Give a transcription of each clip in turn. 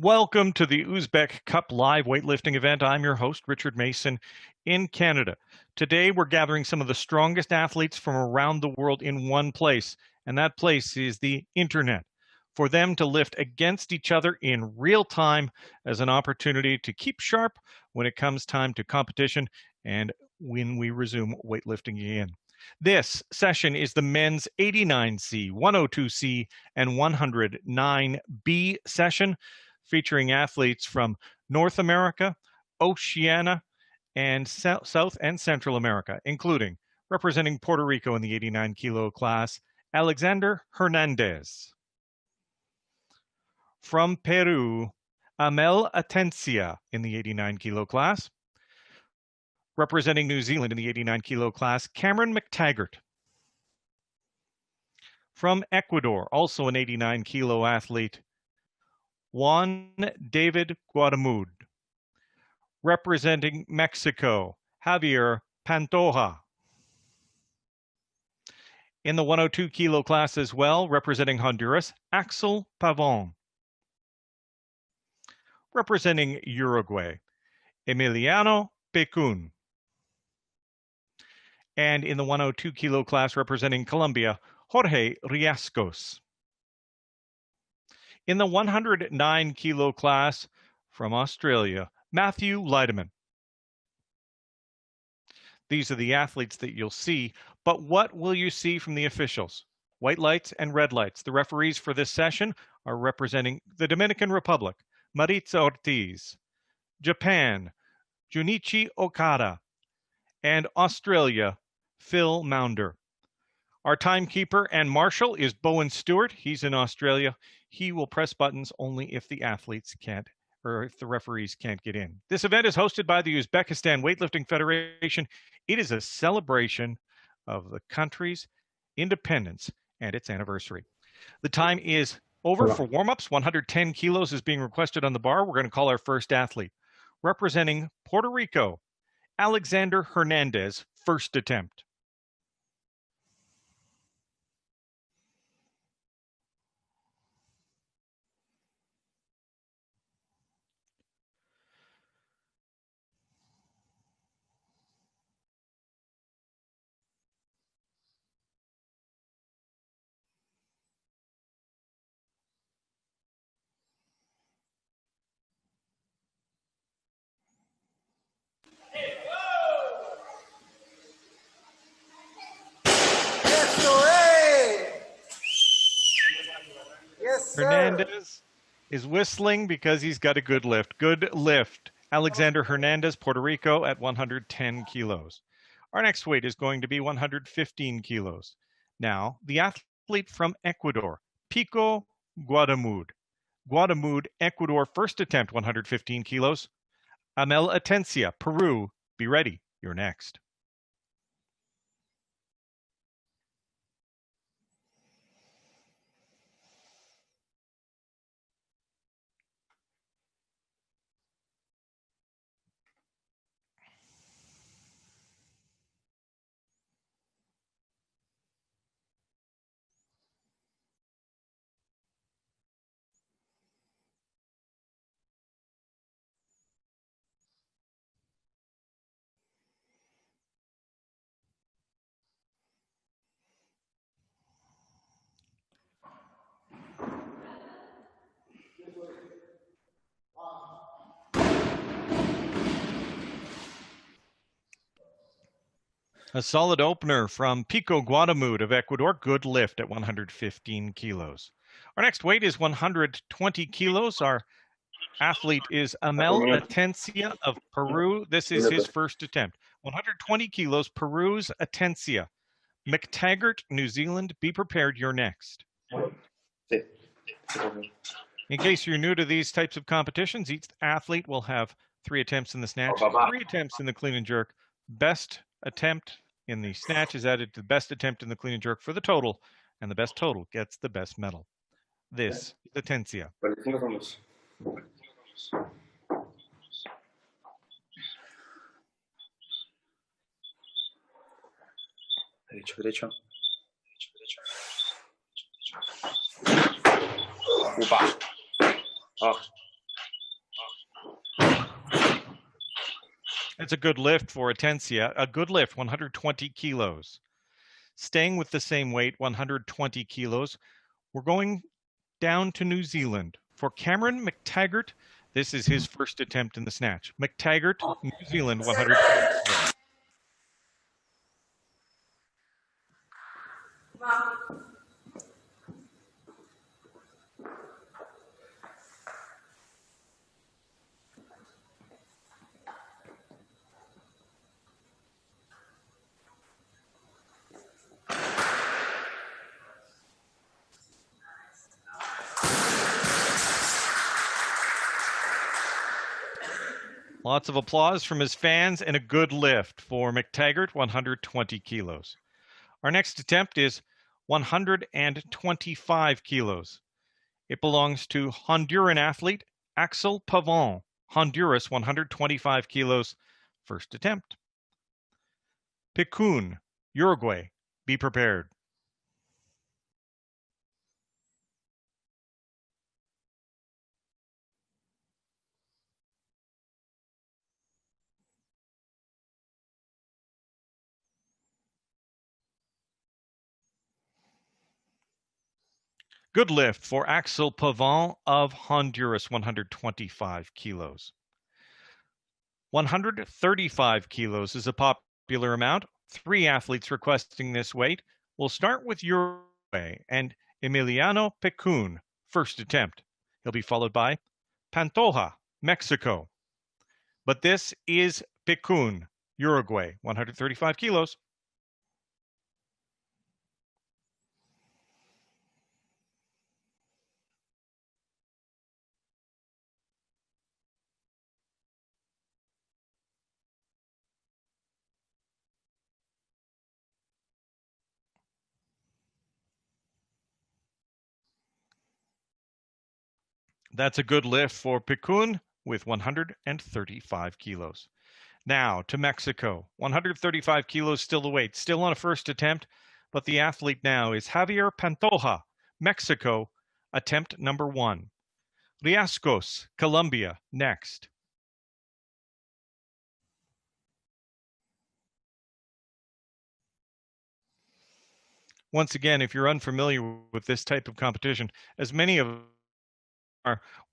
Welcome to the Uzbek Cup live weightlifting event. I'm your host, Richard Mason, in Canada. Today, we're gathering some of the strongest athletes from around the world in one place, and that place is the internet, for them to lift against each other in real time as an opportunity to keep sharp when it comes time to competition and when we resume weightlifting again. This session is the men's 89C, 102C, and 109B session, featuring athletes from North America, Oceania, and South and Central America, including representing Puerto Rico in the 89 kilo class, Alexander Hernandez. From Peru, M109C in the 89 kilo class. Representing New Zealand in the 89 kilo class, Cameron McTaggart. From Ecuador, also an 89 kilo athlete, Juan David Guadamud. Representing Mexico, Javier Pantoja. In the 102 kilo class as well, representing Honduras, Axel Pavon. Representing Uruguay, Emiliano Pecun. And in the 102 kilo class, representing Colombia, Jorge Riascos. In the 109 kilo class from Australia, Matthew Leideman. These are the athletes that you'll see, but what will you see from the officials? White lights and red lights. The referees for this session are representing the Dominican Republic, Maritza Ortiz, Japan, Junichi Okada, and Australia, Phil Maunder. Our timekeeper and marshal is Bowen Stewart. He's in Australia. He will press buttons only if the athletes can't, or if the referees can't get in. This event is hosted by the Uzbekistan Weightlifting Federation. It is a celebration of the country's independence and its anniversary. The time is over for warm-ups. 110 kilos is being requested on the bar. We're going to call our first athlete. Representing Puerto Rico, Alexander Hernandez, first attempt. Hernandez is whistling because he's got a good lift. Good lift. Alexander Hernandez, Puerto Rico at 110 kilos. Our next weight is going to be 115 kilos. Now, the athlete from Ecuador, Pico Guadamud. Guadamud, Ecuador, first attempt, 115 kilos. M109C, Peru, be ready. You're next. A solid opener from Pico Guadamud of Ecuador. Good lift at 115 kilos. Our next weight is 120 kilos. Our athlete is M109C of Peru. This is his first attempt. 120 kilos, Peru's Atencia. McTaggart, New Zealand, be prepared. You're next. In case you're new to these types of competitions, each athlete will have 3 attempts in the snatch, 3 attempts in the clean and jerk. Best attempt in the snatch is added to the best attempt in the clean and jerk for the total, and the best total gets the best medal. This is Atencia. Derecho, derecho. Upa. It's a good lift for Atencia. A good lift, 120 kilos. Staying with the same weight, 120 kilos, we're going down to New Zealand. For Cameron McTaggart, this is his first attempt in the snatch. McTaggart, New Zealand, 120 kilos. Lots of applause from his fans and a good lift for McTaggart, 120 kilos. Our next attempt is 125 kilos. It belongs to Honduran athlete Axel Pavon, Honduras, 125 kilos. First attempt. Picun, Uruguay. Be prepared. Good lift for Axel Pavon of Honduras, 125 kilos. 135 kilos is a popular amount. 3 athletes requesting this weight. We'll start with Uruguay and Emiliano Picun, first attempt. He'll be followed by Pantoja, Mexico. But this is Picun, Uruguay, 135 kilos. That's a good lift for Picun with 135 kilos. Now to Mexico. 135 kilos still the weight, still on a first attempt, but the athlete now is Javier Pantoja, Mexico, attempt number 1. Riascos, Colombia, next. Once again, if you're unfamiliar with this type of competition, as many of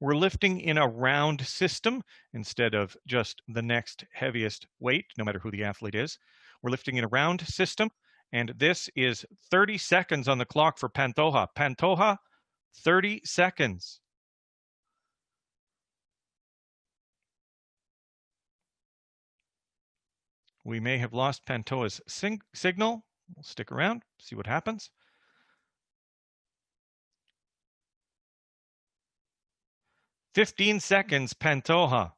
we're lifting in a round system instead of just the next heaviest weight, no matter who the athlete is. We're lifting in a round system, and this is 30 seconds on the clock for Pantoja. Pantoja, 30 seconds. We may have lost Pantoja's signal. We'll stick around, see what happens. 15 seconds, Pantoja.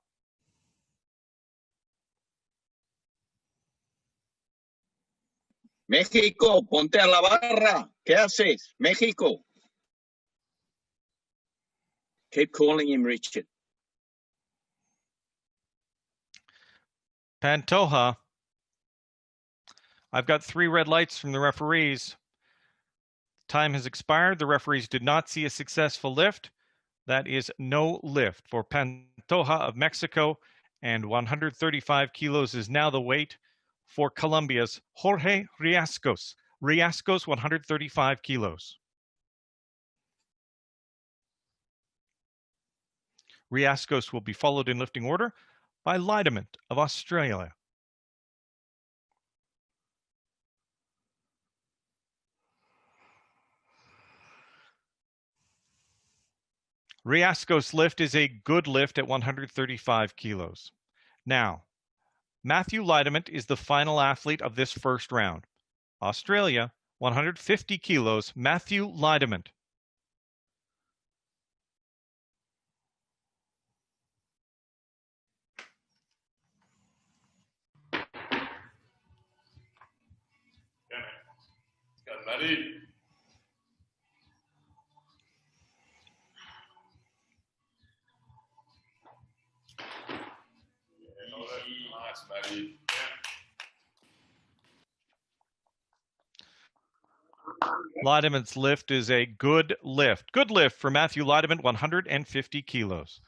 México, ponte a la barra. ¿Qué haces? México. Keep calling him, Richard. Pantoja. I've got 3 red lights from the referees. Time has expired. The referees did not see a successful lift. That is no lift for Pantoja of Mexico, and 135 kilos is now the weight for Colombia's Jorge Riascos. Riascos, 135 kilos. Riascos will be followed in lifting order by Lidament of Australia. Riascos' lift is a good lift at 135 kilos. Now, Matthew Lidament is the final athlete of this first round. Australia, 150 kilos, Matthew Lidament. Lidament's lift is a good lift. Good lift for Matthew Lidament, 150 kilos.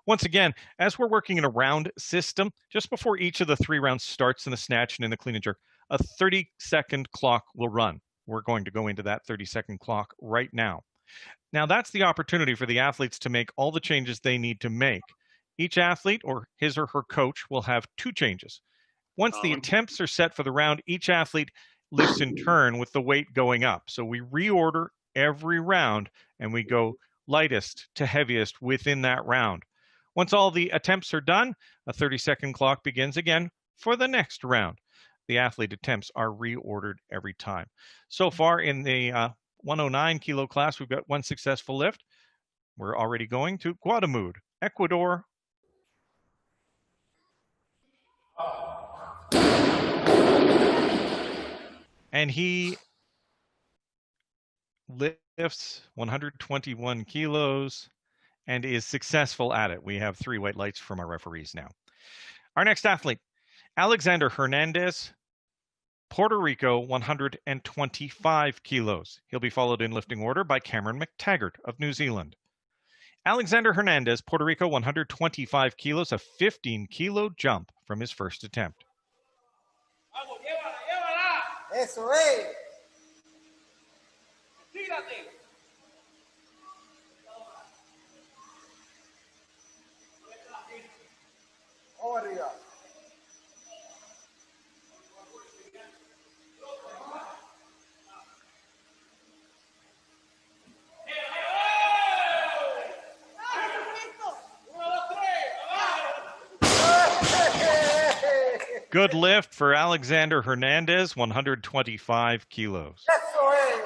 Once again, as we're working in a round system, just before each of the 3 rounds starts in the snatch and in the clean and jerk, a 30-second clock will run. We're going to go into that 30-second clock right now. Now, that's the opportunity for the athletes to make all the changes they need to make. Each athlete or his or her coach will have 2 changes. Once the attempts are set for the round, each athlete lifts in turn with the weight going up. So we reorder every round and we go lightest to heaviest within that round. Once all the attempts are done, a 30-second clock begins again for the next round. The athlete attempts are reordered every time. So far in the 109 kilo class, we've got 1 successful lift. We're already going to Guatemala, Ecuador. And he lifts 121 kilos and is successful at it. We have 3 white lights from our referees now. Our next athlete, Alexander Hernandez, Puerto Rico, 125 kilos. He'll be followed in lifting order by Cameron McTaggart of New Zealand. Alexander Hernandez, Puerto Rico, 125 kilos, a 15-kilo jump from his first attempt. Eso es. Tírate. Vamos arriba. Good lift for Alexander Hernandez, 125 kilos. Eso es.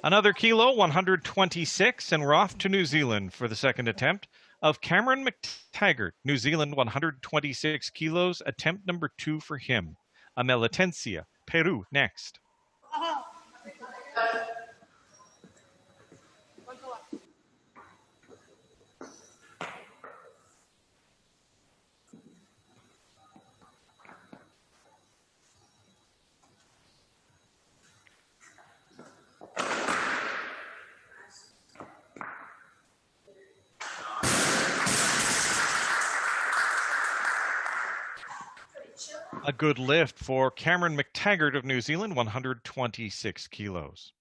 Another kilo, 126, and we're off to New Zealand for the second attempt of Cameron McTaggart, New Zealand, 126 kilos, attempt number 2 for him. M89C, Peru, next. A good lift for Cameron McTaggart of New Zealand, 126 kilos.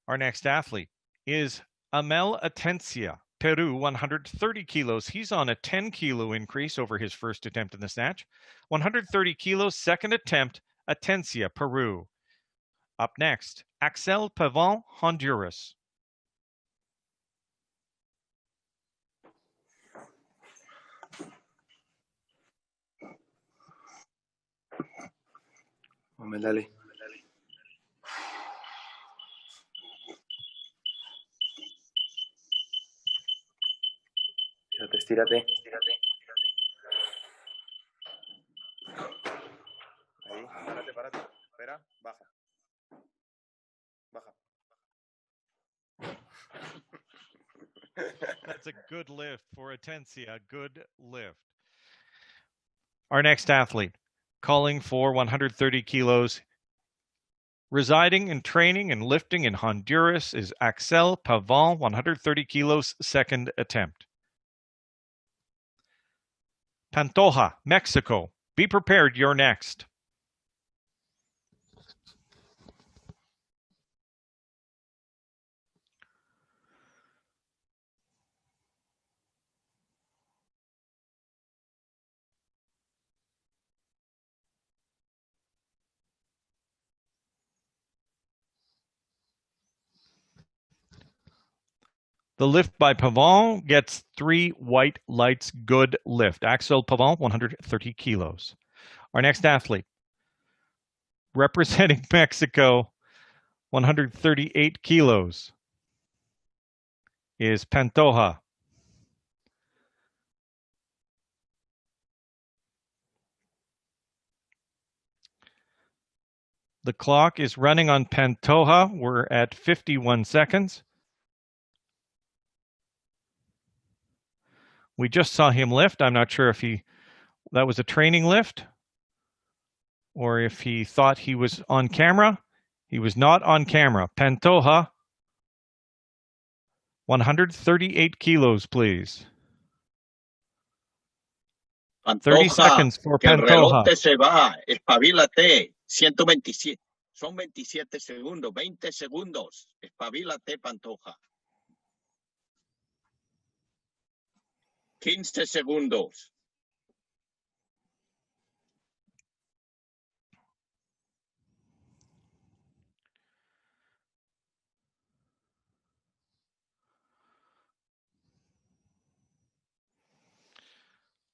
Our next athlete is M89C, Peru, 130 kilos. He's on a 10-kilo increase over his first attempt in the snatch. 130 kilos, second attempt, Atencia, Peru. Up next, Axel Pavon, Honduras. Hombre, dale. Estírate. Ahí, párate. Espera, baja. That's a good lift for Atencia, a good lift. Our next athlete, calling for 130 kilos, residing and training and lifting in Honduras, is Axel Pavon, 130 kilos, second attempt. Pantoja, Mexico. Be prepared, you're next. The lift by Pavon gets 3 white lights. Good lift. Axel Pavon, 130 kilos. Our next athlete, representing Mexico, 138 kilos, is Pantoja. The clock is running on Pantoja. We're at 51 seconds. We just saw him lift. I'm not sure if that was a training lift or if he thought he was on camera. He was not on camera. Pantoja, 138 kilos, please. 30 Pantoja, seconds for que el reloj Pantoja. te se va. Espabilate. 127. Son 27 segundos. 20 segundos. Espabilate, Pantoja. 15 segundos.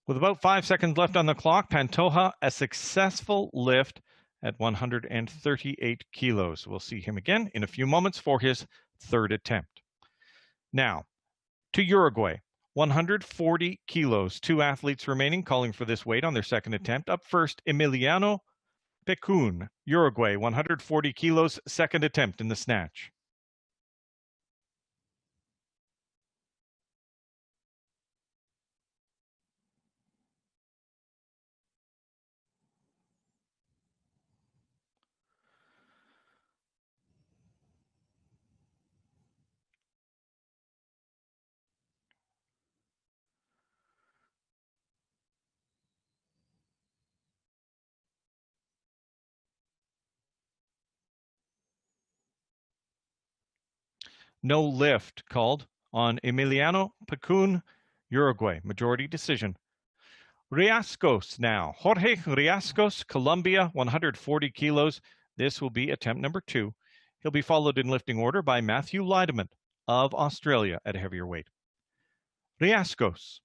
With about 5 seconds left on the clock, Pantoja, a successful lift at 138 kilos. We'll see him again in a few moments for his third attempt. Now, to Uruguay, 140 kilos. 2 athletes remaining calling for this weight on their second attempt. Up first, Emiliano Pecun, Uruguay, 140 kilos, second attempt in the snatch. No lift called on Emiliano Pecun, Uruguay. Majority decision. Riascos now. Jorge Riascos, Colombia, 140 kilos. This will be attempt number 2. He'll be followed in lifting order by Matthew Leideman of Australia at heavier weight. Riascos.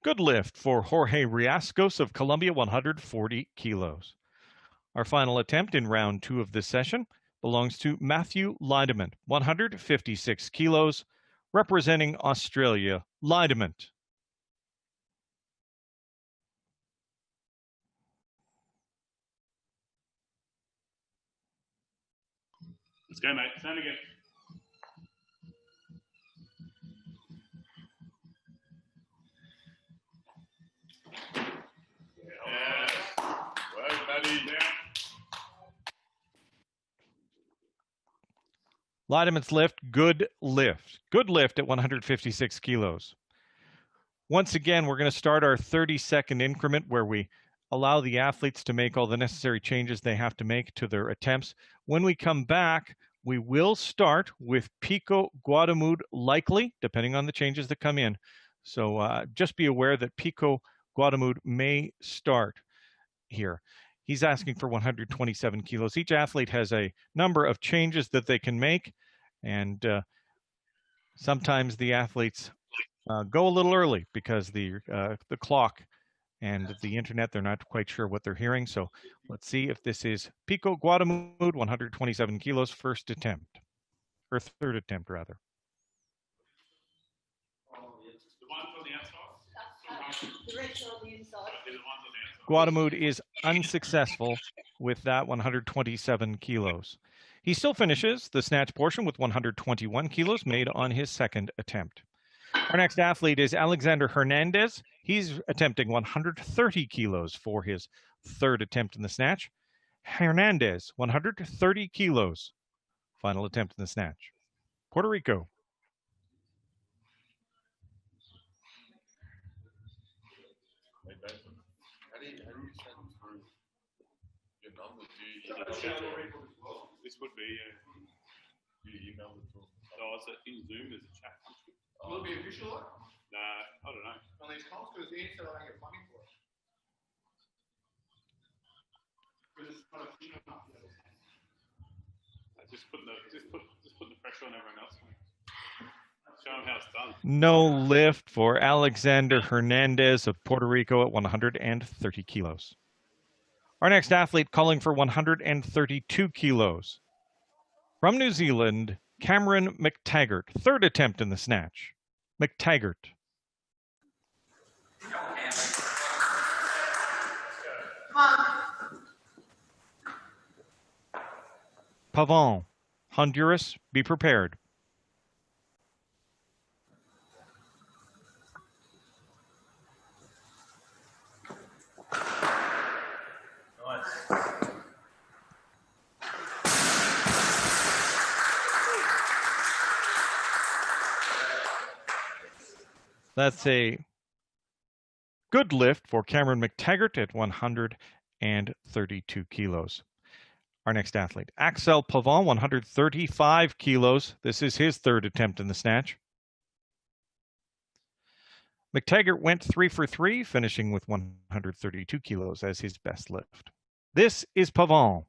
Good lift for Jorge Riascos of Colombia, 140 kilos. Our final attempt in round 2 of this session belongs to Matthew Leideman, 156 kilos, representing Australia. Leideman. Let's go, mate. Stand again. Yes. Well, buddy. Leideman's lift, good lift. Good lift at 156 kilos. Once again, we're going to start our 30-second increment where we allow the athletes to make all the necessary changes they have to make to their attempts. When we come back, we will start with Pico Guadamud likely, depending on the changes that come in. So just be aware that Pico Guadamud may start here. He's asking for 127 kilos. Each athlete has a number of changes that they can make, and sometimes the athletes go a little early because the clock and the internet, they're not quite sure what they're hearing. So let's see if this is Pico Guadamud, 127 kilos, first attempt, or third attempt rather. The ones on the outside? The rest are on the inside. The ones on the outside. Guadamud is unsuccessful with that 127 kilos. He still finishes the snatch portion with 121 kilos made on his second attempt. Our next athlete is Alexander Hernandez. He's attempting 130 kilos for his third attempt in the snatch. Hernandez, 130 kilos. Final attempt in the snatch. Puerto Rico. This would be you email it to them. So it's in Zoom, there's a chat. Will it be official? Nah, I don't know. On these comps, because the answer I don't get money for it. Because it's not official. Just put the pressure on everyone else. Show them how it's done. No lift for Alexander Hernandez of Puerto Rico at 130 kilos. Our next athlete calling for 132 kilos. From New Zealand, Cameron McTaggart, third attempt in the snatch. McTaggart. Pavon, Honduras, be prepared. That's a good lift for Cameron McTaggart at 132 kilos. Our next athlete, Axel Pavon, 135 kilos. This is his third attempt in the snatch. McTaggart went 3 for 3, finishing with 132 kilos as his best lift. This is Pavon.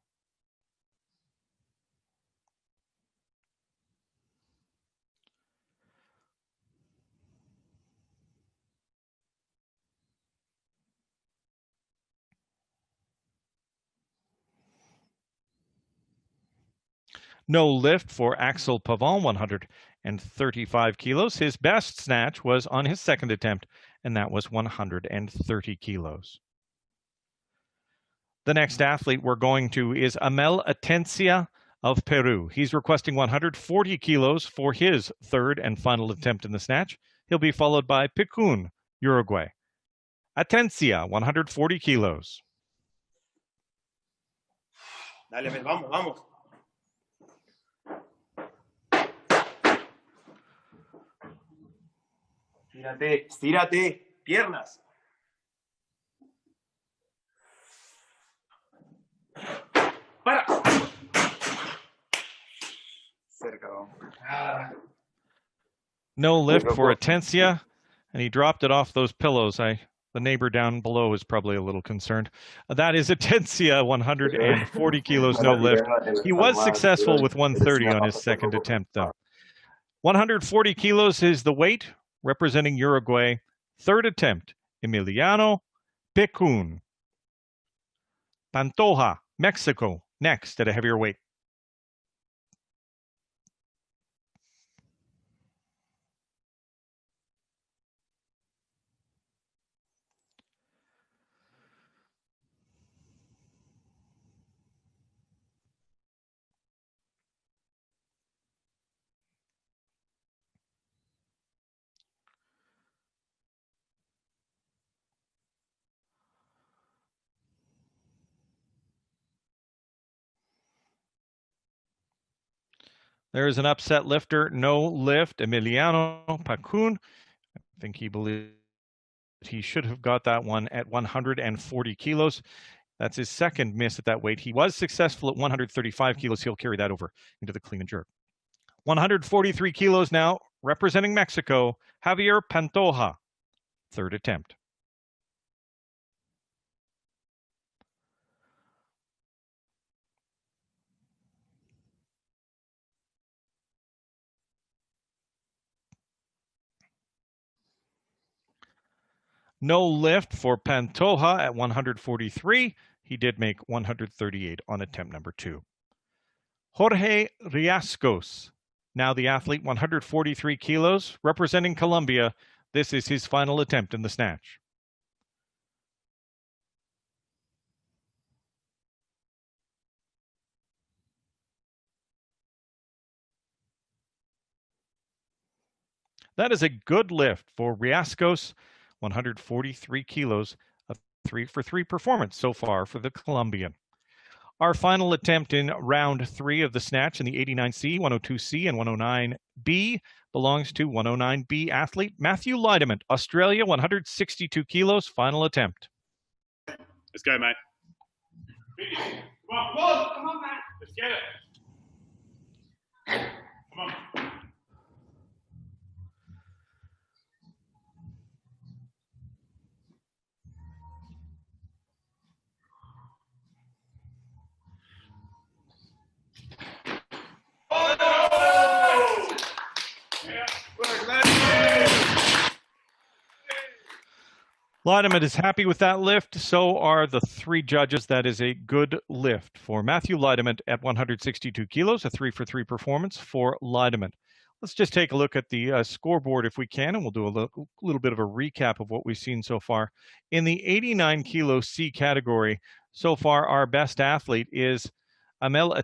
No lift for Axel Pavon, 135 kilos. His best snatch was on his second attempt, and that was 130 kilos. The next athlete we're going to is Amel Atencia of Peru. He's requesting 140 kilos for his third and final attempt in the snatch. He'll be followed by Picun, Uruguay. Atencia, 140 kilos. Dale, vamos, vamos. Estírate, estírate, piernas. Para. Cerca, vamos. No lift for Atencia, and he dropped it off those pillows. The neighbor down below is probably a little concerned. That is Atencia, 140 kilos, no lift. He was successful with 130 on his second attempt, though. 140 kilos is the weight, representing Uruguay. Third attempt, Emiliano Picun. Pantoja, Mexico, next at a heavier weight. There is an upset lifter, no lift, Emiliano Picun. I think he believed he should have got that one at 140 kilos. That's his second miss at that weight. He was successful at 135 kilos. He'll carry that over into the clean and jerk. 143 kilos now, representing Mexico, Javier Pantoja. Third attempt. No lift for Pantoja at 143. He did make 138 on attempt number 2. Jorge Riascos, now the athlete, 143 kilos, representing Colombia. This is his final attempt in the snatch. That is a good lift for Riascos, 143 kilos, a 3 for 3 performance so far for the Colombian. Our final attempt in round 3 of the snatch in the 89C, 102C, and 109B belongs to 109B athlete Matthew Lidement, Australia, 162 kilos, final attempt. Let's go, mate. Come on, come on, mate. Let's get it. Come on. Lidement is happy with that lift. So are the 3 judges. That is a good lift for Matthew Lidement at 162 kilos, a 3 for 3 performance for Lidement. Let's just take a look at the scoreboard if we can, and we'll do a little bit of a recap of what we've seen so far. In the 89 kilo C category, so far our best athlete is Amel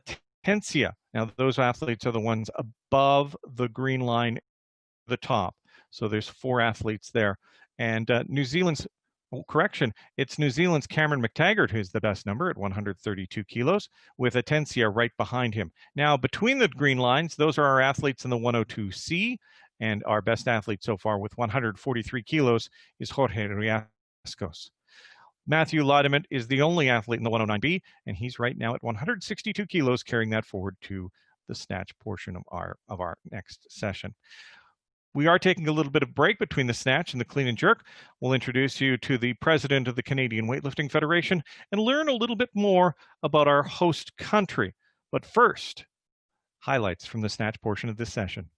Atencia. Now, those athletes are the ones above the green line, the top. So there's 4 athletes there. And New Zealand's, correction, it's New Zealand's Cameron McTaggart who's the best number at 132 kilos, with Atencia right behind him. Now, between the green lines, those are our athletes in the 102C, and our best athlete so far with 143 kilos is Jorge Riascos. Matthew Laudement is the only athlete in the 109B, and he's right now at 162 kilos, carrying that forward to the snatch portion of our next session. We are taking a little bit of break between the snatch and the clean and jerk. We'll introduce you to the president of the Canadian Weightlifting Federation and learn a little bit more about our host country. But first, highlights from the snatch portion of this session.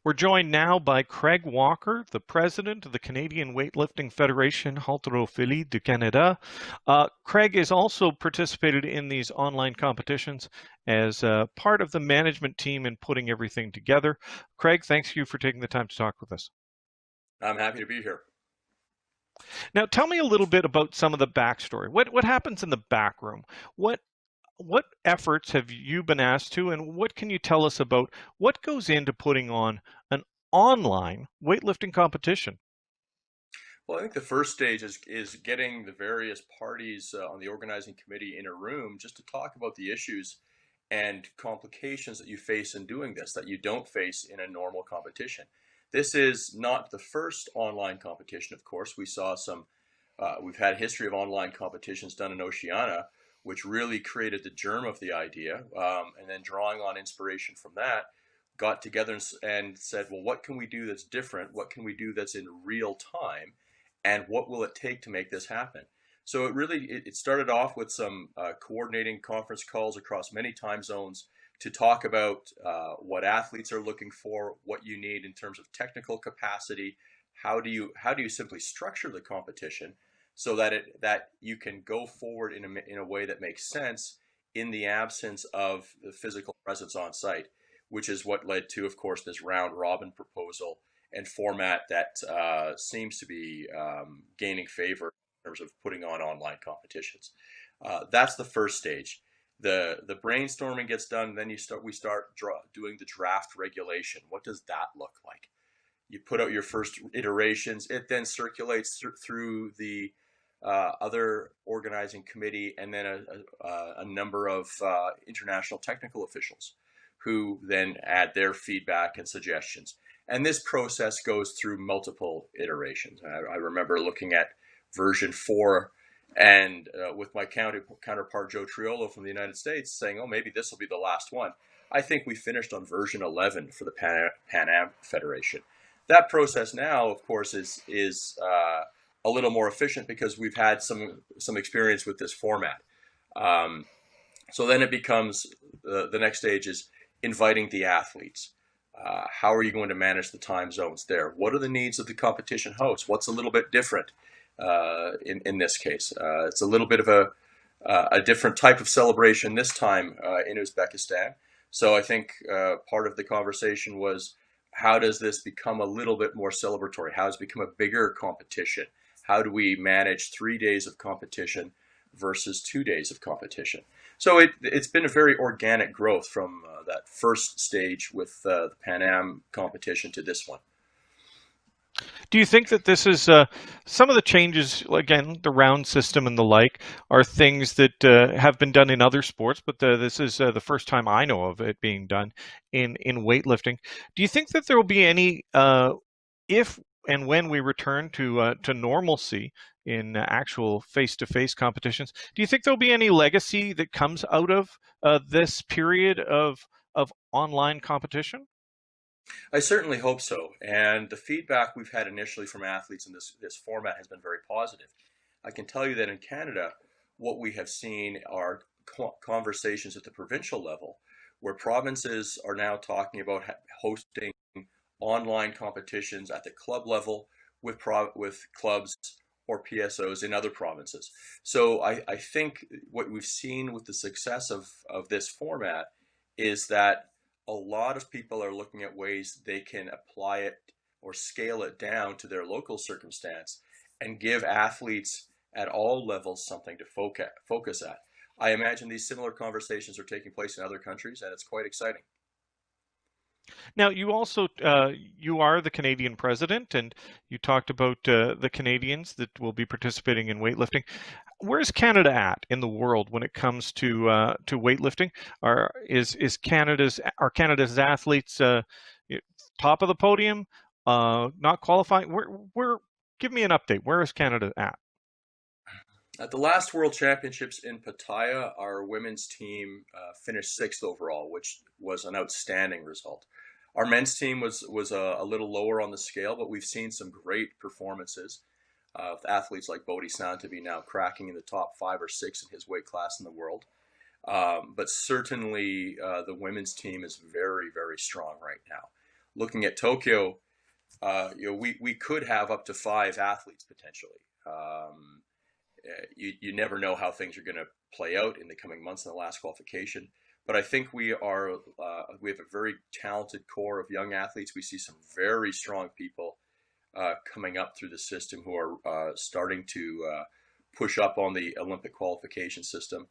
We're joined now by Craig Walker, the president of the Canadian Weightlifting Federation, Haltérophilie du Canada. Craig has also participated in these online competitions as part of the management team in putting everything together. Craig, thanks you for taking the time to talk with us. I'm happy to be here. Now, tell me a little bit about some of the backstory. What happens in the back room? What efforts have you been asked to, and what can you tell us about what goes into putting on an online weightlifting competition? Well, I think the first stage is getting the various parties on the organizing committee in a room just to talk about the issues and complications that you face in doing this that you don't face in a normal competition. This is not the first online competition, of course. We saw we've had a history of online competitions done in Oceania, which really created the germ of the idea, and then drawing on inspiration from that, got together and said, well, what can we do that's different? What can we do that's in real time? And what will it take to make this happen? So it started off with some coordinating conference calls across many time zones to talk about what athletes are looking for, what you need in terms of technical capacity, how do you simply structure the competition so that you can go forward in a way that makes sense in the absence of the physical presence on site, which is what led to, of course, this round robin proposal and format that seems to be gaining favor in terms of putting on online competitions. That's the first stage. The brainstorming gets done, then we start doing the draft regulation. What does that look like? You put out your first iterations. It then circulates through the other organizing committee, and then a number of international technical officials who then add their feedback and suggestions. And this process goes through multiple iterations. I remember looking at version 4 and with my counterpart Joe Triolo from the United States saying, oh, maybe this will be the last one. I think we finished on version 11 for the Pan Am Federation. That process now, of course, is a little more efficient because we've had some experience with this format. So then it becomes the next stage is inviting the athletes. How are you going to manage the time zones there? What are the needs of the competition host? What's a little bit different in this case? It's a little bit of a different type of celebration this time in Uzbekistan. So I think part of the conversation was, how does this become a little bit more celebratory? How does it become a bigger competition? How do we manage 3 days of competition versus 2 days of competition? So it's been a very organic growth from that first stage with the Pan Am competition to this one. Do you think that this is some of the changes, again, the round system and the like, are things that have been done in other sports, but this is the first time I know of it being done in weightlifting. Do you think that there will be any, if and when we return to normalcy in actual face-to-face competitions, do you think there'll be any legacy that comes out of this period of online competition? I certainly hope so. And the feedback we've had initially from athletes in this format has been very positive. I can tell you that in Canada, what we have seen are conversations at the provincial level where provinces are now talking about hosting online competitions at the club level with clubs or PSOs in other provinces. So I think what we've seen with the success of this format is that a lot of people are looking at ways they can apply it or scale it down to their local circumstance and give athletes at all levels something to focus at. I imagine these similar conversations are taking place in other countries, and it's quite exciting. Now, you also you are the Canadian president, and you talked about the Canadians that will be participating in weightlifting. Where's Canada at in the world when it comes to weightlifting? Are Canada's athletes top of the podium? Not qualifying? Where? Give me an update. Where is Canada at? At the last World Championships in Pattaya, our women's team finished 6th overall, which was an outstanding result. Our men's team was a little lower on the scale, but we've seen some great performances of athletes like Bodhi Santavi now cracking in the top 5 or 6 in his weight class in the world. But certainly the women's team is very, very strong right now. Looking at Tokyo, we could have up to 5 athletes potentially. You never know how things are going to play out in the coming months in the last qualification. But I think we have a very talented core of young athletes. We see some very strong people coming up through the system who are starting to push up on the Olympic qualification system.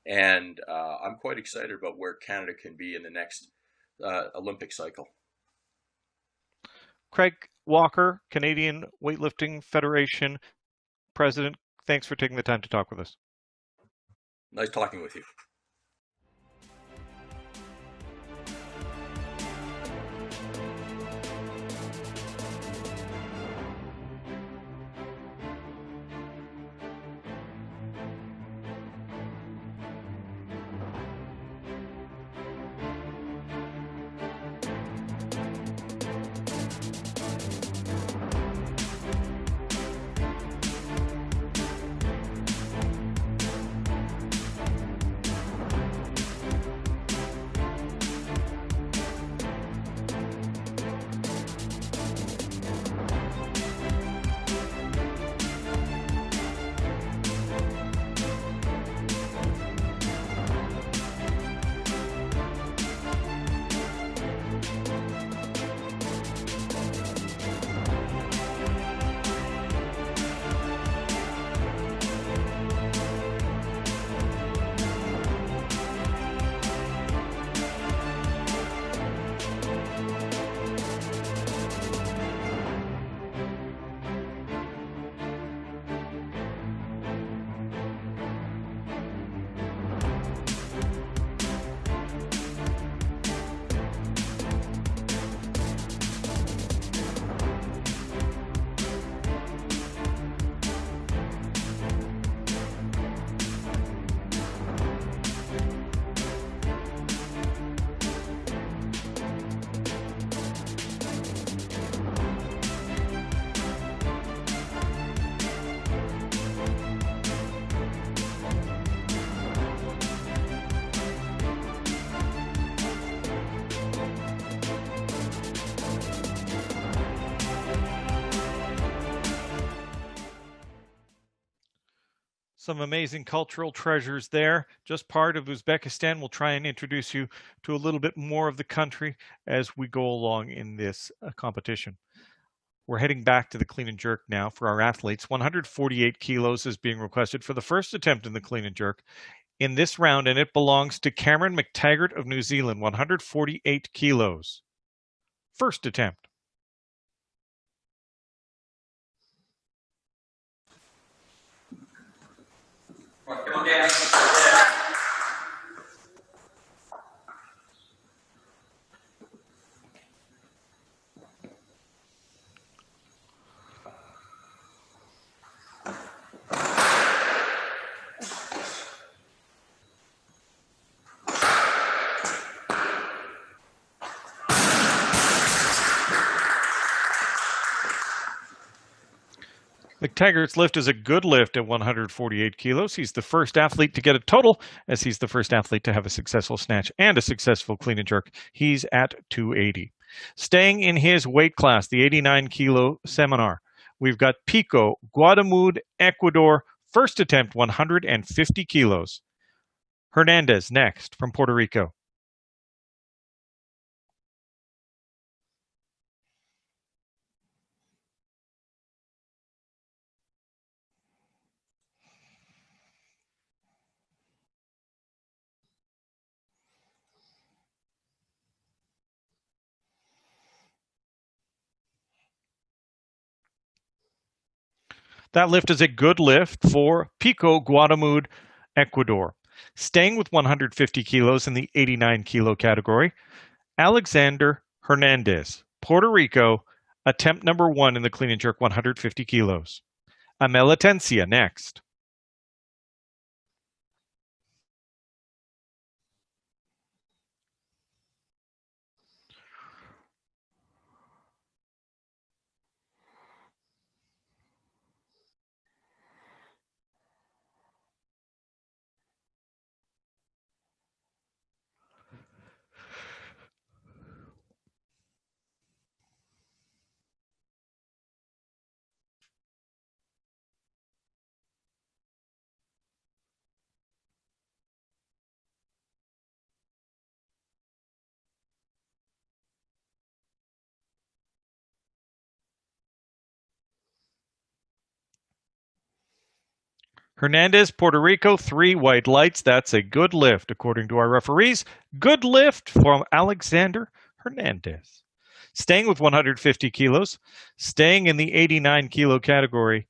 And I'm quite excited about where Canada can be in the next Olympic cycle. Craig Walker, Canadian Weightlifting Federation President, thanks for taking the time to talk with us. Nice talking with you. Some amazing cultural treasures there. Just part of Uzbekistan. We'll try and introduce you to a little bit more of the country as we go along in this competition. We're heading back to the clean and jerk now for our athletes. 148 kilos is being requested for the first attempt in the clean and jerk in this round, and it belongs to Cameron McTaggart of New Zealand, 148 kilos. First attempt. Come on, Dan. McTaggart's lift is a good lift at 148 kilos. He's the first athlete to get a total, as he's the first athlete to have a successful snatch and a successful clean and jerk. He's at 280. Staying in his weight class, the 89 kilo seminar, we've got Pico, Guatemala, Ecuador, first attempt 150 kilos. Hernandez next from Puerto Rico. That lift is a good lift for Pico, Guatemala, Ecuador. Staying with 150 kilos in the 89 kilo category, Alexander Hernandez, Puerto Rico, attempt number 1 in the clean and jerk 150 kilos. Amel Atencia next. Hernandez, Puerto Rico, 3 white lights. That's a good lift, according to our referees. Good lift from Alexander Hernandez. Staying with 150 kilos, staying in the 89 kilo category,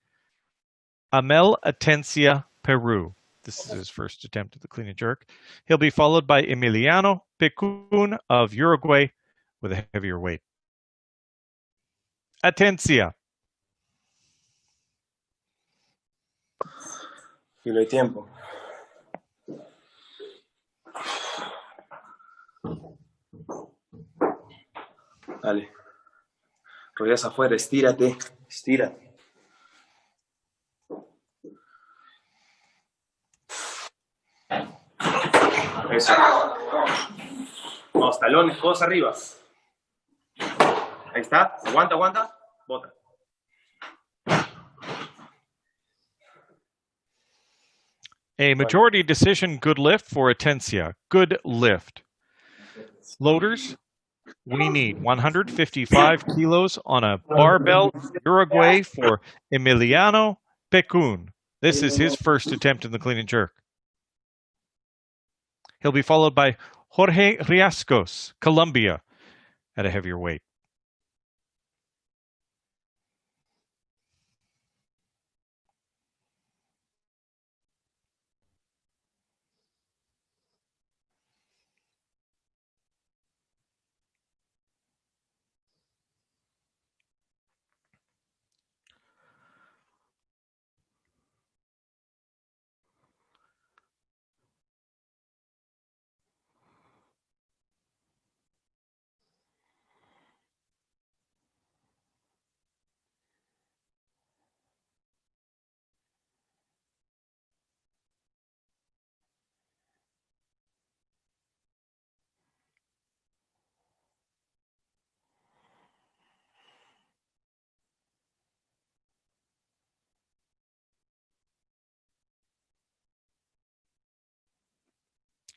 Amel Atencia, Peru. This is his first attempt at the clean and jerk. He'll be followed by Emiliano Pecun of Uruguay with a heavier weight. Atencia. Filo y tiempo. Dale. Rodillas afuera, estírate, estírate. Eso. Vamos, talones, codos arriba. Ahí está. Aguanta, aguanta. Bota. A majority decision good lift for Atencia. Good lift. Loaders, we need 155 kilos on a barbell, Uruguay for Emiliano Pecun. This is his first attempt in the clean and jerk. He'll be followed by Jorge Riascos, Colombia, at a heavier weight.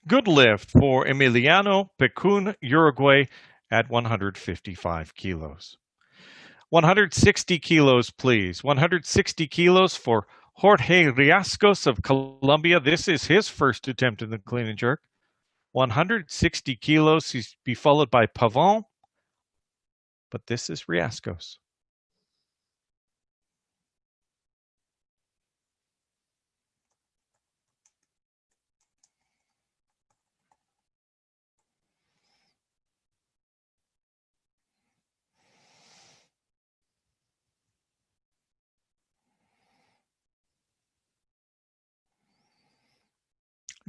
Good lift for Emiliano Pecun, Uruguay, at 155 kilos. 160 kilos, please. 160 kilos for Jorge Riascos of Colombia. This is his first attempt in the clean and jerk. 160 kilos. He's be followed by Pavon, but this is Riascos.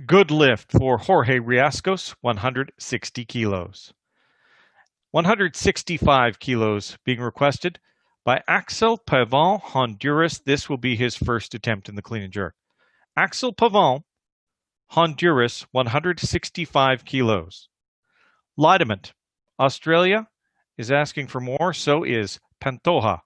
Good lift for Jorge Riascos, 160 kilos. 165 kilos being requested by Axel Pavon, Honduras. This will be his first attempt in the clean and jerk. Axel Pavon, Honduras, 165 kilos. Lidament, Australia, is asking for more. So is Pantoja.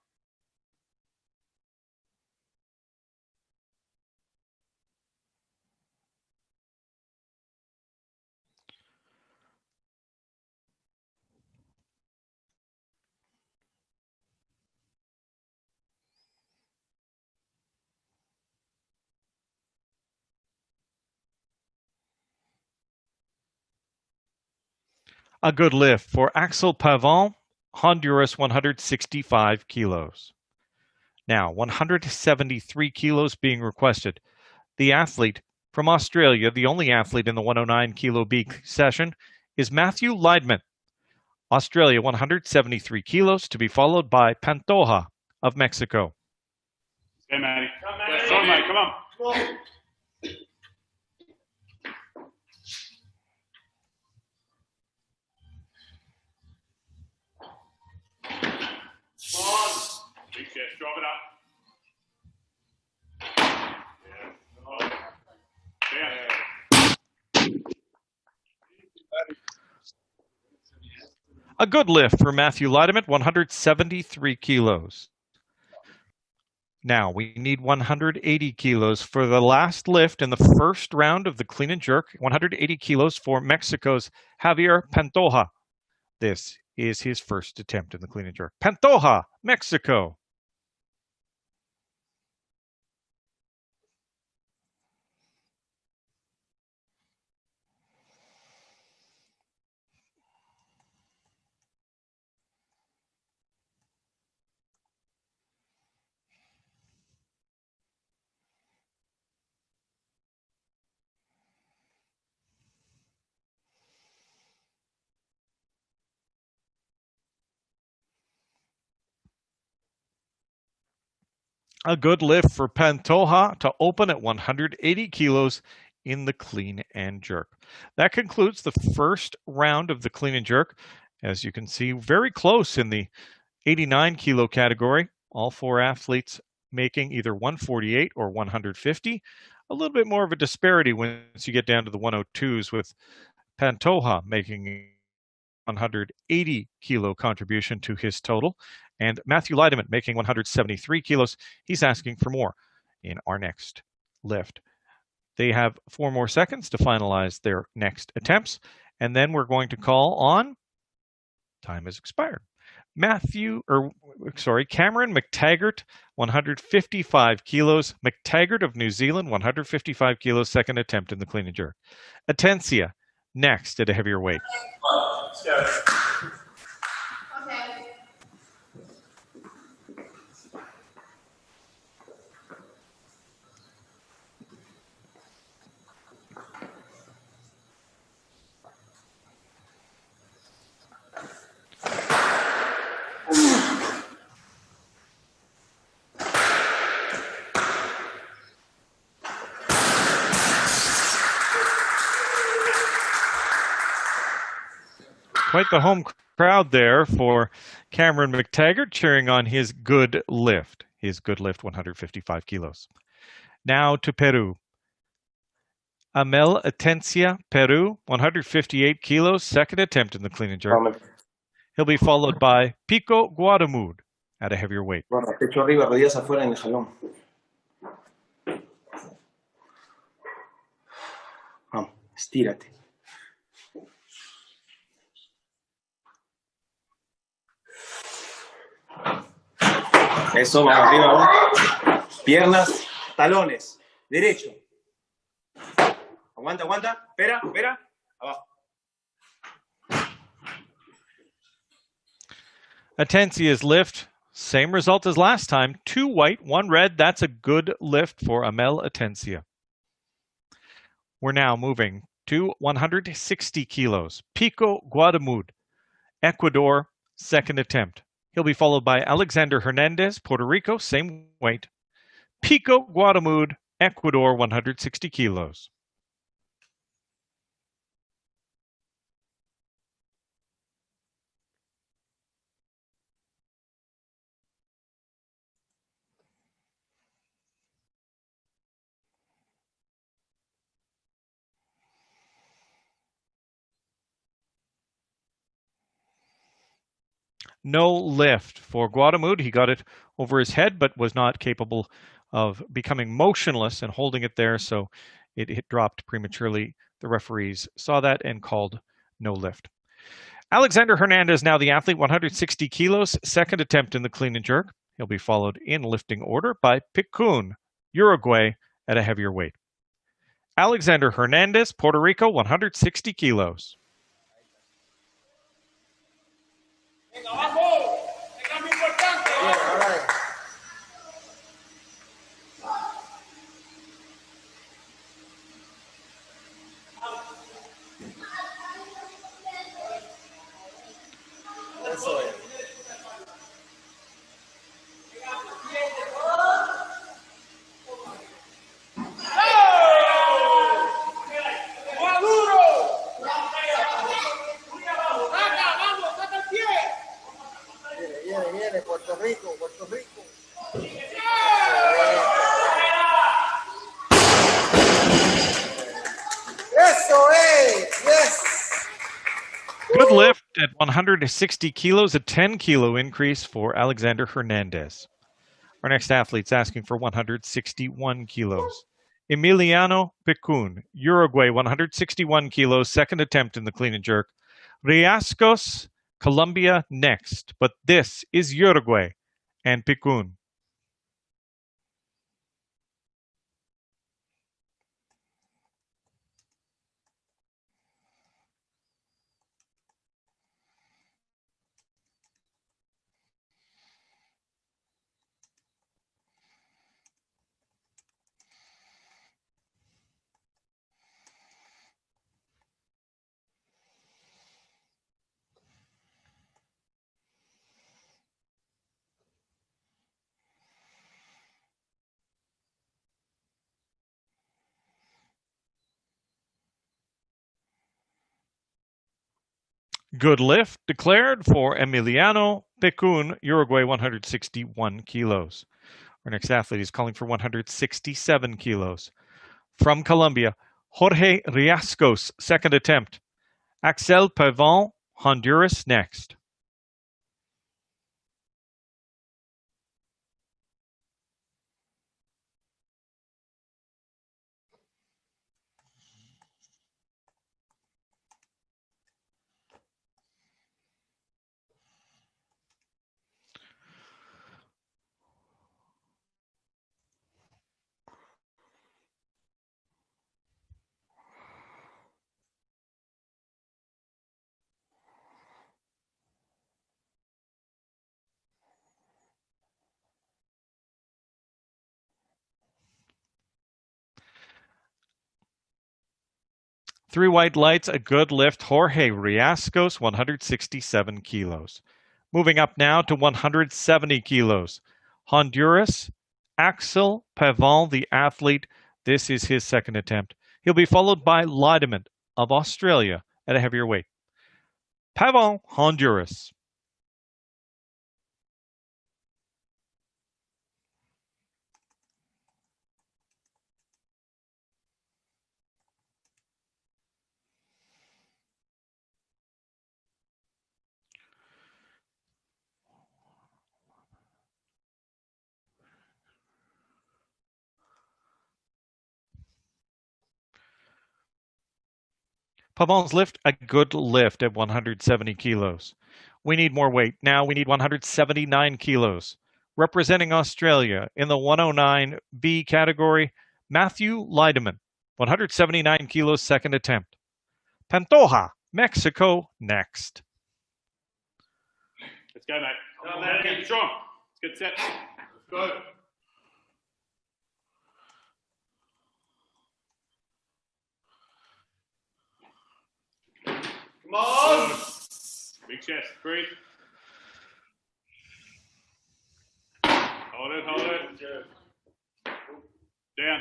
A good lift for Axel Pavon, Honduras, 165 kilos. Now, 173 kilos being requested. The athlete from Australia, the only athlete in the 109 kilo B session, is Matthew Leidman. Australia, 173 kilos, to be followed by Pantoja of Mexico. Hey, Matty. Come on, Matty. Come on. Big chest. Drop it up. A good lift for Matthew Leidman, 173 kilos. Now, we need 180 kilos for the last lift in the first round of the clean and jerk. 180 kilos for Mexico's Javier Pantoja. This is his first attempt in the clean and jerk. Pantoja, Mexico. A good lift for Pantoja to open at 180 kilos in the clean and jerk. That concludes the first round of the clean and jerk. As you can see, very close in the 89 kilo category. All four athletes making either 148 or 150. A little bit more of a disparity once you get down to the 102s, with Pantoja making 180 kilo contribution to his total, and Matthew Leidman making 173 kilos. He's asking for more in our next lift. They have 4 more seconds to finalize their next attempts, and then we're going to call on, time has expired, Cameron McTaggart, 155 kilos. McTaggart of New Zealand, 155 kilos, second attempt in the clean and jerk. Atencia, next at a heavier weight. Quite the home crowd there for Cameron McTaggart, cheering on his good lift. 155 kilos. Now to Peru. Amel Atencia, Peru, 158 kilos, second attempt in the clean and jerk. He'll be followed by Pico Guadamud at a heavier weight. Pecho arriba, rodillas afuera en el jalón. Vamos, estírate. Eso, más arriba aún. Piernas, talones. Derecho. Aguanta, aguanta. Espera, espera. Abajo. Atencia's lift, same result as last time. 2 white, 1 red. That's a good lift for Amel Atencia. We're now moving to 160 kilos. Pico Guadamud, Ecuador, second attempt. He'll be followed by Alexander Hernandez, Puerto Rico, same weight. Pico Guadamud, Ecuador, 160 kilos. No lift for Guadamud. He got it over his head, but was not capable of becoming motionless and holding it there, so it dropped prematurely. The referees saw that and called no lift. Alexander Hernandez, now the athlete, 160 kilos, second attempt in the clean and jerk. He'll be followed in lifting order by Picun, Uruguay, at a heavier weight. Alexander Hernandez, Puerto Rico, 160 kilos. Puerto Rico, Puerto Rico. Eso es, yes. Good lift at 160 kilos, a 10-kilo increase for Alexander Hernandez. Our next athlete's asking for 161 kilos. Emiliano Picun, Uruguay, 161 kilos, second attempt in the clean and jerk. Riascos, Colombia next, but this is Uruguay and Picun. Good lift declared for Emiliano Picun, Uruguay, 161 kilos. Our next athlete is calling for 167 kilos. From Colombia, Jorge Riascos, second attempt. Axel Pavon, Honduras next. Three white lights, a good lift. Jorge Riascos, 167 kilos. Moving up now to 170 kilos. Honduras, Axel Pavon, the athlete. This is his second attempt. He'll be followed by Lideman of Australia at a heavier weight. Pavon, Honduras. Pavon's lift, a good lift at 170 kilos. We need more weight. Now we need 179 kilos. Representing Australia in the 109B category, Matthew Leideman, 179 kilos, second attempt. Pantoja, Mexico, next. Let's go, mate. Go, mate. Get strong. Let's get set. Let's go. Come on! Big chest. Breathe. Hold it, hold it. Down.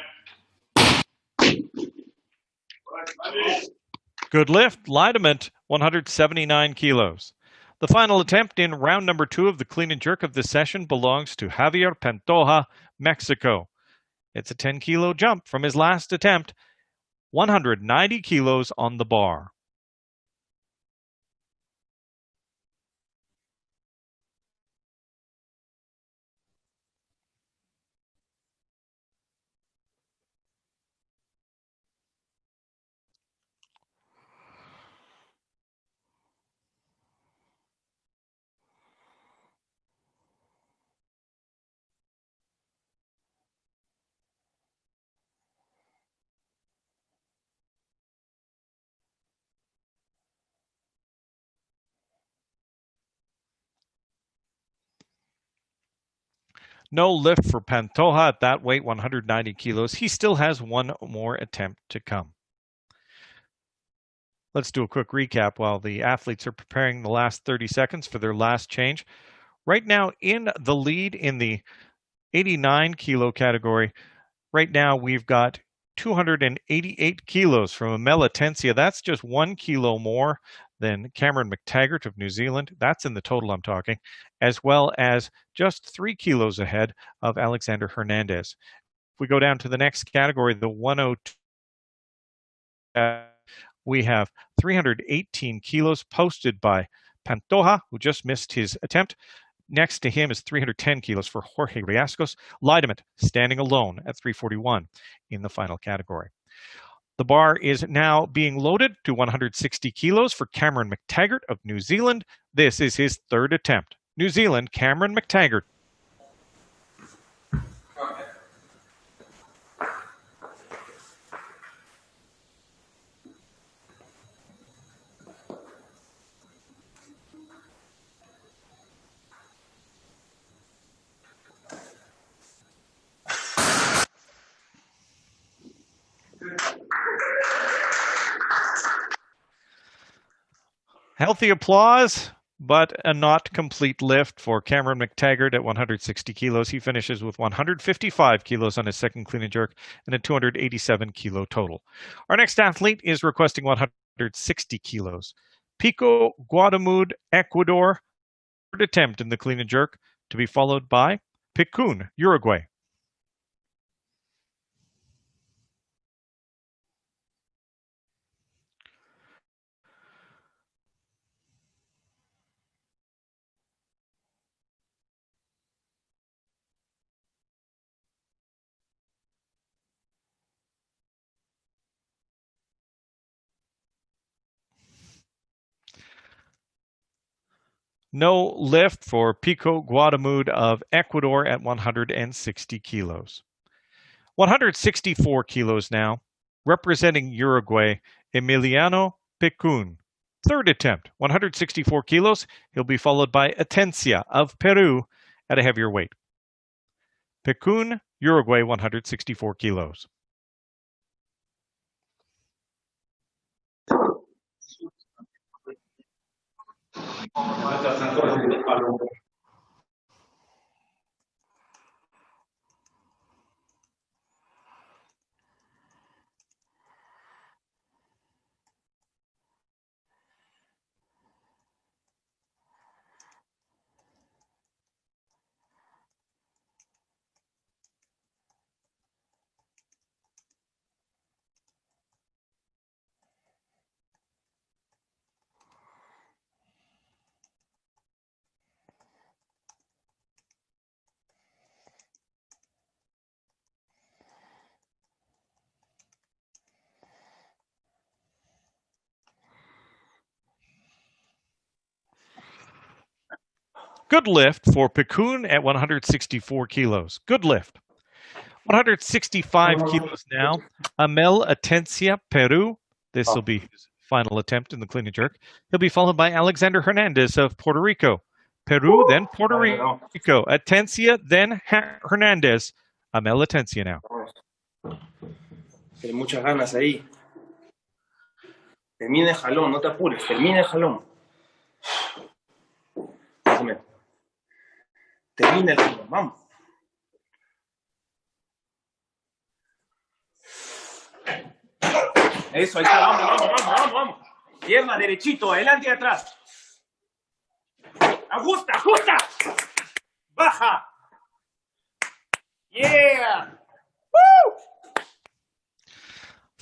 Good lift, Leideman, 179 kilos. The final attempt in round number 2 of the clean and jerk of this session belongs to Javier Pantoja, Mexico. It's a 10-kilo jump from his last attempt, 190 kilos on the bar. No lift for Pantoja at that weight, 190 kilos. He still has one more attempt to come. Let's do a quick recap while the athletes are preparing the last 30 seconds for their last change. Right now, in the lead in the 89-kilo category, right now we've got 288 kilos from Amela Tencia. That's just 1 kilo more than Cameron McTaggart of New Zealand. That's in the total I'm talking, as well as just 3 kilos ahead of Alexander Hernandez. If we go down to the next category, the 102, we have 318 kilos posted by Pantoja, who just missed his attempt. Next to him is 310 kilos for Jorge Riascos. Leideman standing alone at 341 in the final category. The bar is now being loaded to 160 kilos for Cameron McTaggart of New Zealand. This is his third attempt. New Zealand, Cameron McTaggart. Healthy applause, but a not complete lift for Cameron McTaggart at 160 kilos. He finishes with 155 kilos on his second clean and jerk and a 287 kilo total. Our next athlete is requesting 160 kilos. Pico Guadamud, Ecuador, third attempt in the clean and jerk, to be followed by Picun, Uruguay. No lift for Pico Guadamud of Ecuador at 160 kilos. 164 kilos now, representing Uruguay, Emiliano Picun. Third attempt, 164 kilos. He'll be followed by Atencia of Peru at a heavier weight. Picun, Uruguay, 164 kilos. Good lift for Pikun at 164 kilos. Good lift. 165 kilos now. Amel Atencia, Peru. This will be his final attempt in the clean and jerk. He'll be followed by Alexander Hernandez of Puerto Rico. Peru, then Puerto Rico. Atencia, then Hernandez. Amel Atencia now. Tiene muchas ganas ahí. Termina el jalón, no te apures, termina el jalón. Termina el jalón, vamos. Eso, ahí está, vamos. Pierna derechito, adelante y atrás. Ajusta. Baja. Yeah. Woo!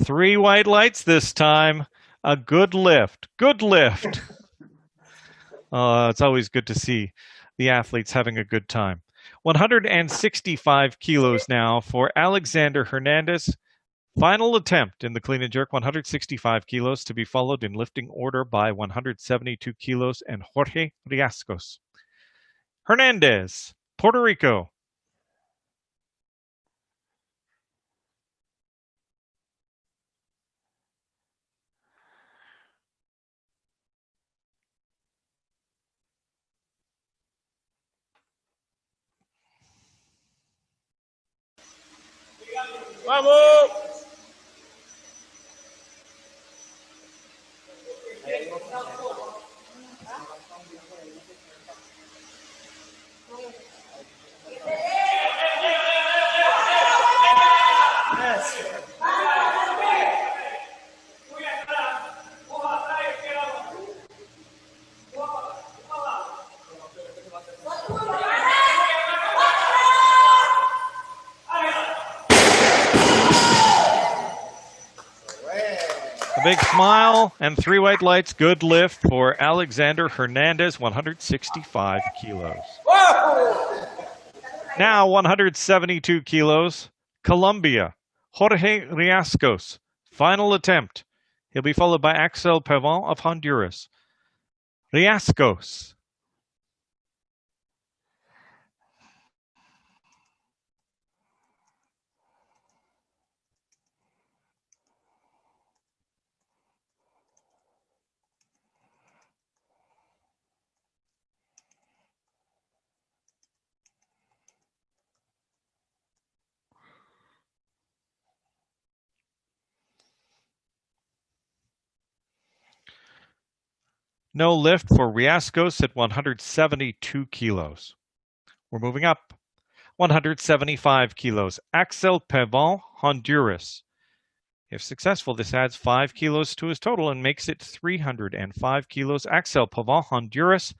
3 white lights this time. A good lift. It's always good to see the athletes having a good time. 165 kilos now for Alexander Hernandez. Final attempt in the clean and jerk, 165 kilos, to be followed in lifting order by 172 kilos and Jorge Riascos. Hernandez, Puerto Rico. ¡Vamos! A big smile and 3 white lights. Good lift for Alexander Hernandez, 165 kilos. Now 172 kilos, Colombia, Jorge Riascos. Final attempt. He'll be followed by Axel Pavon of Honduras. Riascos. No lift for Riascos at 172 kilos. We're moving up. 175 kilos. Axel Pavon, Honduras. If successful, this adds 5 kilos to his total and makes it 305 kilos. Axel Pavon, Honduras.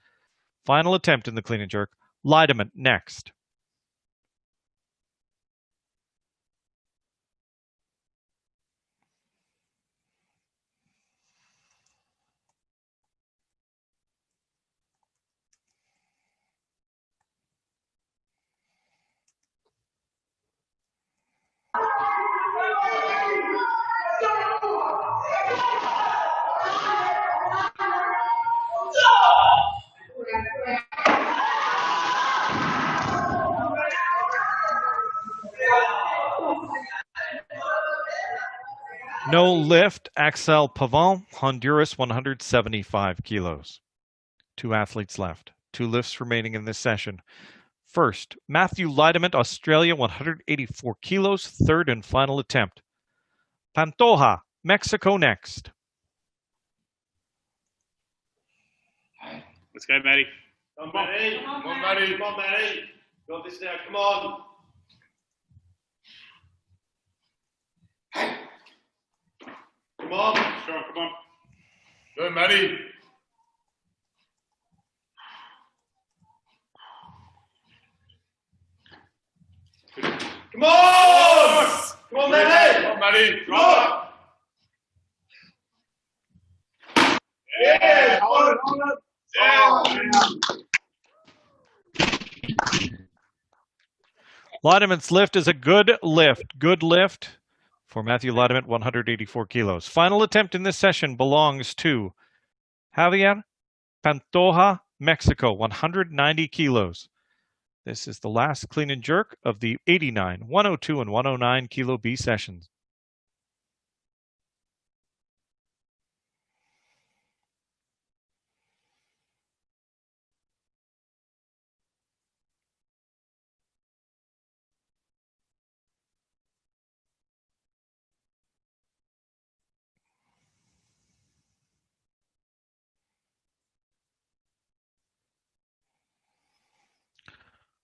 Final attempt in the clean and jerk. Liedement next. No lift, Axel Pavon, Honduras, 175 kilos. 2 athletes left. 2 lifts remaining in this session. First, Matthew Liedement, Australia, 184 kilos, 3rd and final attempt. Pantoja, Mexico next. Let's go, Matty. Come on, Matty. Got this now, come on. Come on, strong, come on. Go, Matty. Come on! Come on, Matty! Come on, Matty! Come on! Yeah! Hold it! Liedement's lift is a good lift. Good lift for Matthew Liedement, 184 kilos. Final attempt in this session belongs to Javier Pantoja, Mexico, 190 kilos. This is the last clean and jerk of the 89, 102, and 109 kilo B sessions.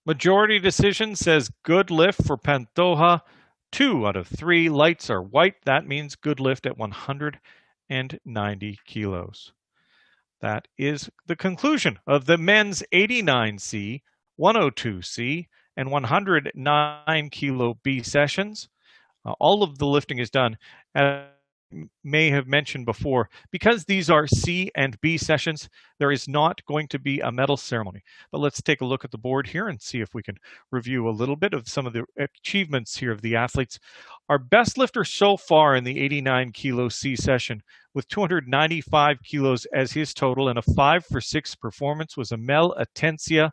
Majority decision says good lift for Pantoja. 2 out of 3 lights are white. That means good lift at 190 kilos. That is the conclusion of the men's 89C, 102C, and 109 kilo B sessions. All of the lifting is done, as I may have mentioned before, because these are C and B sessions, there is not going to be a medal ceremony. But let's take a look at the board here and see if we can review a little bit of some of the achievements here of the athletes. Our best lifter so far in the 89 kilo C session, with 295 kilos as his total and a 5 for 6 performance, was Amel Atencia.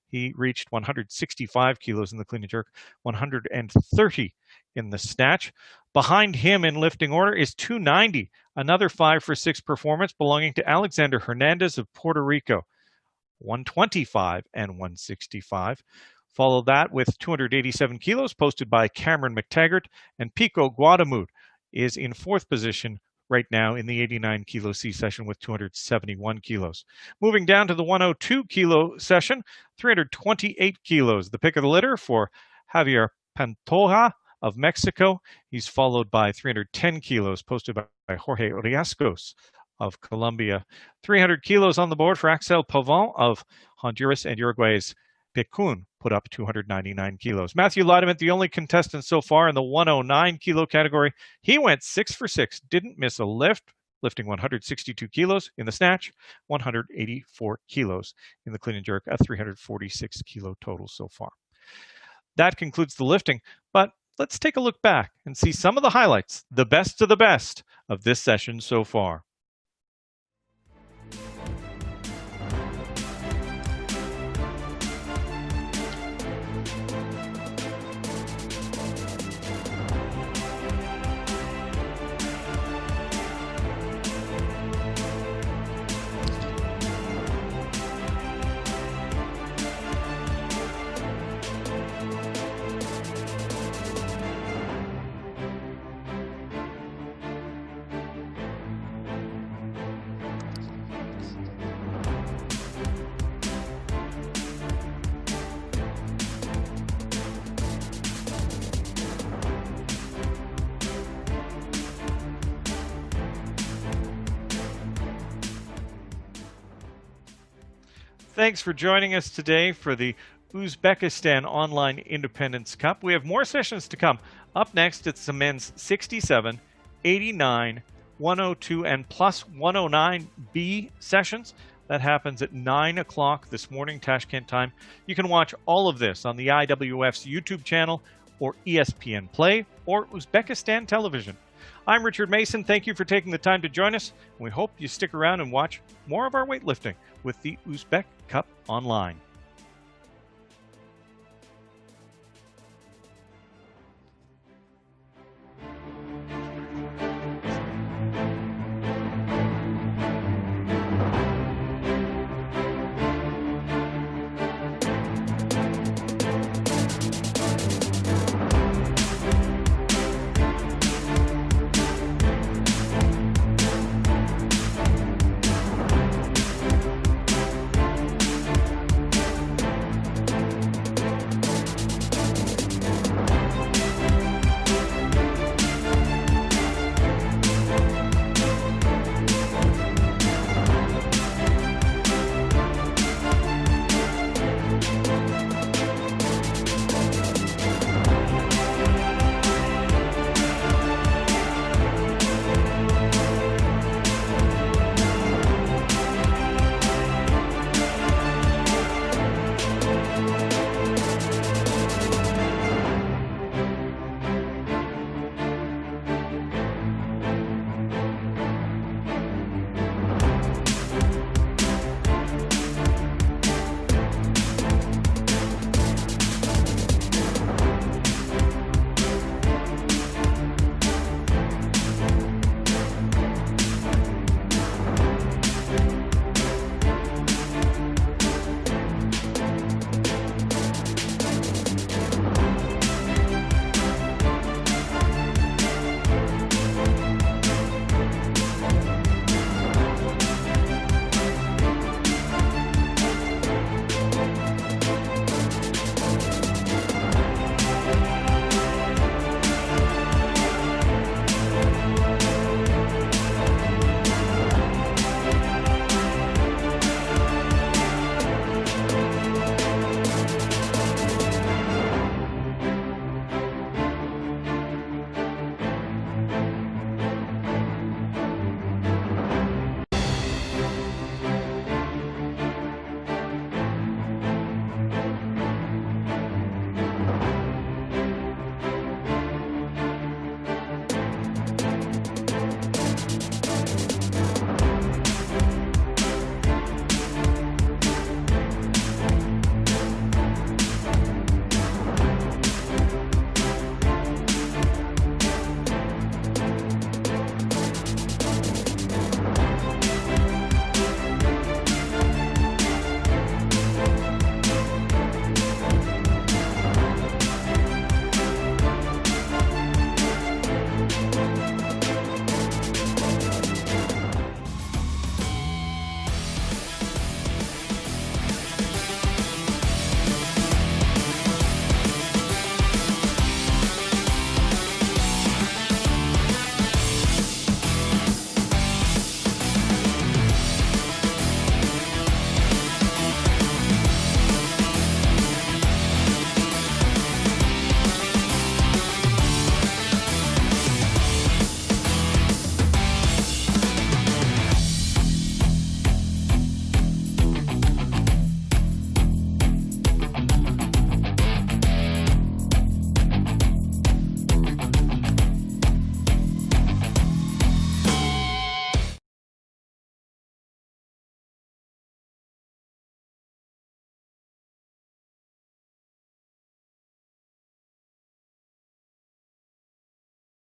He reached 165 kilos in the clean and jerk, 130 in the snatch. Behind him in lifting order is 290, another 5 for 6 performance belonging to Alexander Hernandez of Puerto Rico, 125 and 165. Follow that with 287 kilos posted by Cameron McTaggart, and Pico Guadamud is in 4th position right now in the 89 kilo C session with 271 kilos. Moving down to the 102 kilo session, 328 kilos. The pick of the litter for Javier Pantoja of Mexico. He's followed by 310 kilos posted by Jorge Riascos of Colombia. 300 kilos on the board for Axel Pavon of Honduras, and Uruguay's Pecun put up 299 kilos. Matthew Lidement, the only contestant so far in the 109 kilo category. He went 6 for 6, didn't miss a lift, lifting 162 kilos in the snatch, 184 kilos in the clean and jerk, a 346 kilo total so far. That concludes the lifting, but let's take a look back and see some of the highlights, the best of the best of this session so far. Thanks for joining us today for the Uzbekistan Online Independence Cup. We have more sessions to come. Up next, it's the men's 67, 89, 102, and plus 109B sessions. That happens at 9 o'clock this morning, Tashkent time. You can watch all of this on the IWF's YouTube channel or ESPN Play or Uzbekistan Television. I'm Richard Mason. Thank you for taking the time to join us. We hope you stick around and watch more of our weightlifting with the Uzbek Cup online.